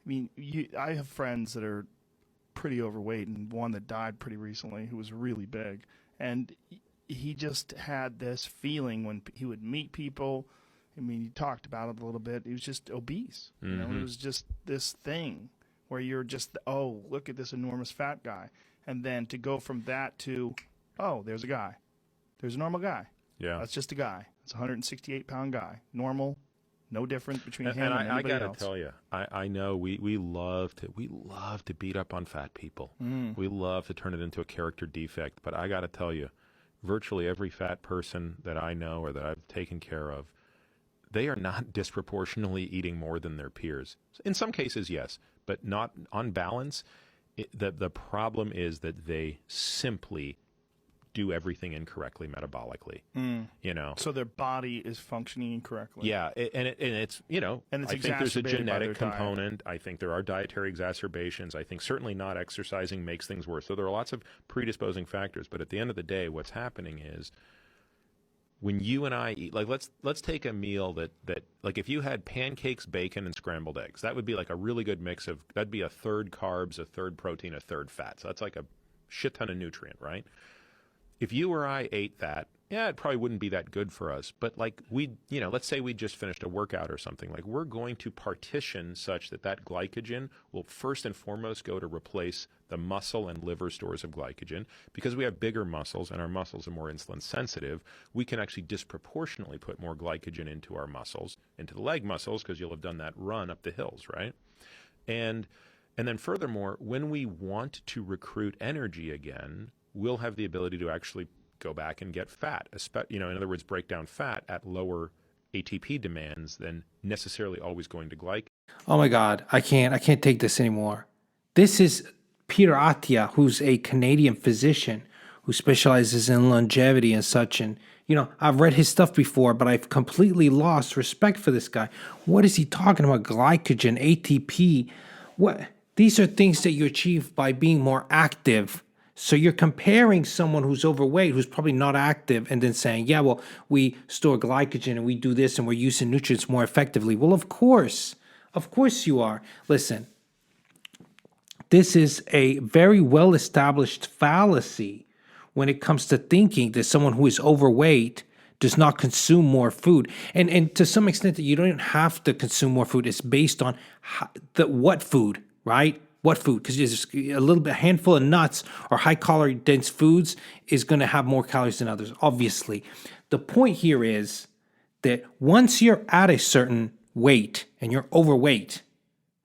mean, I have friends that are pretty overweight, and one that died pretty recently who was really big. And he just had this feeling when he would meet people. I mean, he talked about it a little bit. He was just obese. You know, it was just this thing where you're just, oh, look at this enormous fat guy. And then to go from that to, oh, there's a guy. There's a normal guy. Yeah. That's just a guy. It's a 168-pound guy. Normal. No different between him and I anybody else. I gotta tell you, I know we love to beat up on fat people. We love to turn it into a character defect. But I gotta tell you, virtually every fat person that I know or that I've taken care of, they are not disproportionately eating more than their peers. In some cases, yes, but not on balance. The problem is that they simply do everything incorrectly metabolically. You know, so their body is functioning incorrectly. Yeah, and it's you know, and it's I think there's a genetic component. I think there are dietary exacerbations. I think certainly not exercising makes things worse. So there are lots of predisposing factors. But at the end of the day, what's happening is when you and I eat, like let's take a meal that like if you had pancakes, bacon, and scrambled eggs, that would be like a really good mix of, that'd be a third carbs, a third protein, a third fat. So that's like a shit ton of nutrient, right? If you or I ate that, yeah, it probably wouldn't be that good for us. But like let's say we just finished a workout or something, like we're going to partition such that that glycogen will first and foremost go to replace the muscle and liver stores of glycogen. Because we have bigger muscles and our muscles are more insulin sensitive, we can actually disproportionately put more glycogen into our muscles, into the leg muscles, because you'll have done that run up the hills, right? And then furthermore, when we want to recruit energy again, we'll have the ability to actually go back and get fat, in other words, break down fat at lower ATP demands than necessarily always going to glycogen. Oh my God, I can't take this anymore. This is Peter Attia, who's a Canadian physician who specializes in longevity and such. And, I've read his stuff before, but I've completely lost respect for this guy. What is he talking about? Glycogen, ATP. What? These are things that you achieve by being more active. So you're comparing someone who's overweight, who's probably not active, and then saying, yeah, well, we store glycogen and we do this and we're using nutrients more effectively. Well, of course you are. Listen, this is a very well-established fallacy when it comes to thinking that someone who is overweight does not consume more food. And to some extent, that you don't even have to consume more food. It's based on what food, right? What food? Because a handful of nuts or high-calorie dense foods is going to have more calories than others, obviously. The point here is that once you're at a certain weight and you're overweight,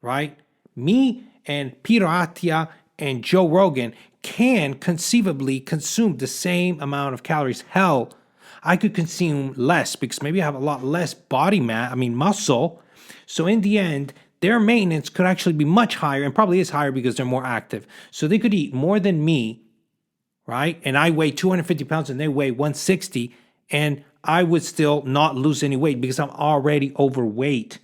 right? Me and Peter Attia and Joe Rogan can conceivably consume the same amount of calories. Hell, I could consume less because maybe I have a lot less body muscle. So in the end, their maintenance could actually be much higher, and probably is higher because they're more active. So they could eat more than me, right? And I weigh 250 pounds and they weigh 160, and I would still not lose any weight because I'm already overweight.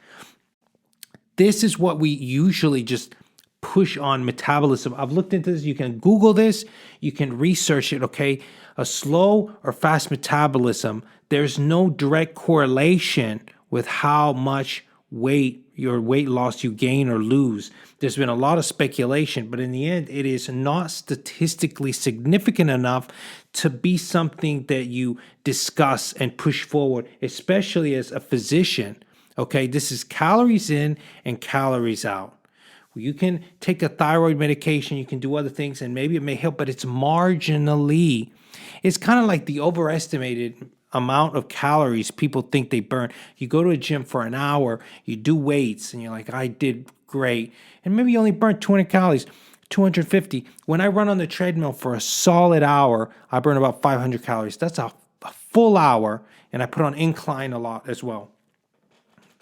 This is what we usually just push on metabolism. I've looked into this. You can Google this. You can research it, okay? A slow or fast metabolism, there's no direct correlation with how much your weight loss you gain or lose. There's been a lot of speculation, but in the end, it is not statistically significant enough to be something that you discuss and push forward, especially as a physician. Okay, this is calories in and calories out. You can take a thyroid medication, you can do other things, and maybe it may help, but it's marginally. It's kind of like the overestimated amount of calories people think they burn. You go to a gym for an hour, you do weights, and you're like, I did great. And maybe you only burn 200 calories, 250. When I run on the treadmill for a solid hour, I burn about 500 calories. That's a full hour, and I put on incline a lot as well.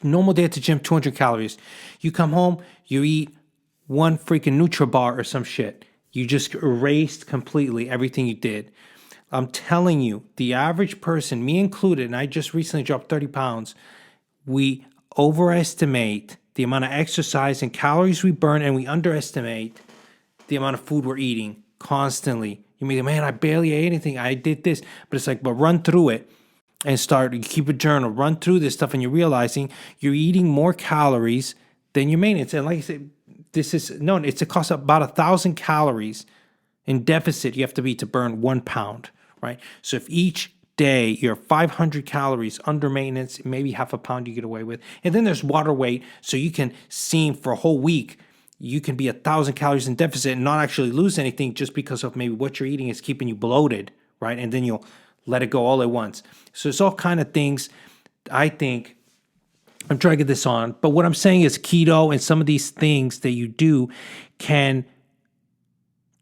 Normal day at the gym, 200 calories. You come home, you eat one freaking Nutribar or some shit. You just erased completely everything you did. I'm telling you, the average person, me included, and I just recently dropped 30 pounds, we overestimate the amount of exercise and calories we burn, and we underestimate the amount of food we're eating constantly. You may think, man, I barely ate anything. I did this. But it's like, but run through it and keep a journal. Run through this stuff, and you're realizing you're eating more calories than your maintenance. And like I said, is known. It costs about 1,000 calories in deficit you have to be to burn 1 pound, right? So if each day you're 500 calories under maintenance, maybe half a pound you get away with. And then there's water weight, so you can seem for a whole week, you can be 1,000 calories in deficit and not actually lose anything just because of maybe what you're eating is keeping you bloated, right? And then you'll let it go all at once. So it's all kind of things. I think I'm dragging this on, but what I'm saying is keto and some of these things that you do can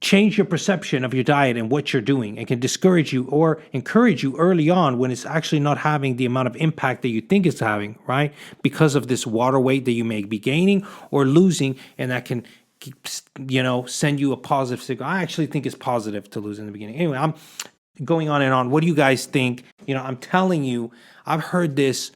change your perception of your diet and what you're doing, and can discourage you or encourage you early on when it's actually not having the amount of impact that you think it's having, right? Because of this water weight that you may be gaining or losing, and that can, send you a positive signal. I actually think it's positive to lose in the beginning. Anyway, I'm going on and on. What do you guys think? I'm telling you, I've heard this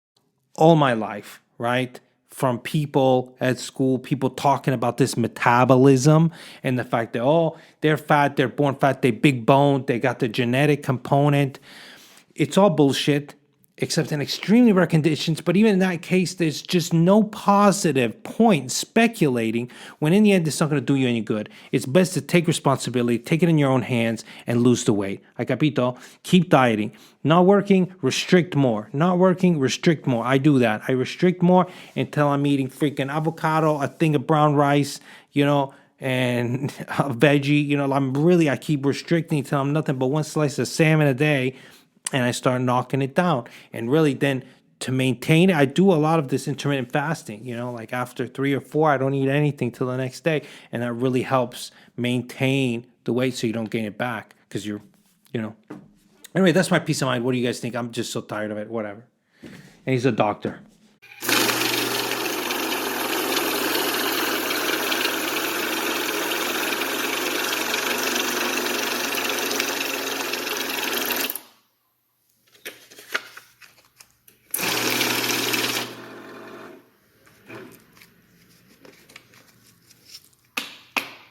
all my life, right? From people at school, people talking about this metabolism and the fact that, they're fat, they're born fat, they big boned, they got the genetic component. It's all bullshit, except in extremely rare conditions. But even in that case, there's just no positive point speculating when in the end, it's not going to do you any good. It's best to take responsibility, take it in your own hands, and lose the weight. Capito, keep dieting. Not working, restrict more. Not working, restrict more. I do that. I restrict more until I'm eating freaking avocado, a thing of brown rice, and a veggie. I keep restricting until I'm nothing but one slice of salmon a day. And I start knocking it down. And really then to maintain it, I do a lot of this intermittent fasting. Like after 3 or 4, I don't eat anything till the next day. And that really helps maintain the weight so you don't gain it back. Because you're. Anyway, that's my peace of mind. What do you guys think? I'm just so tired of it. Whatever. And he's a doctor.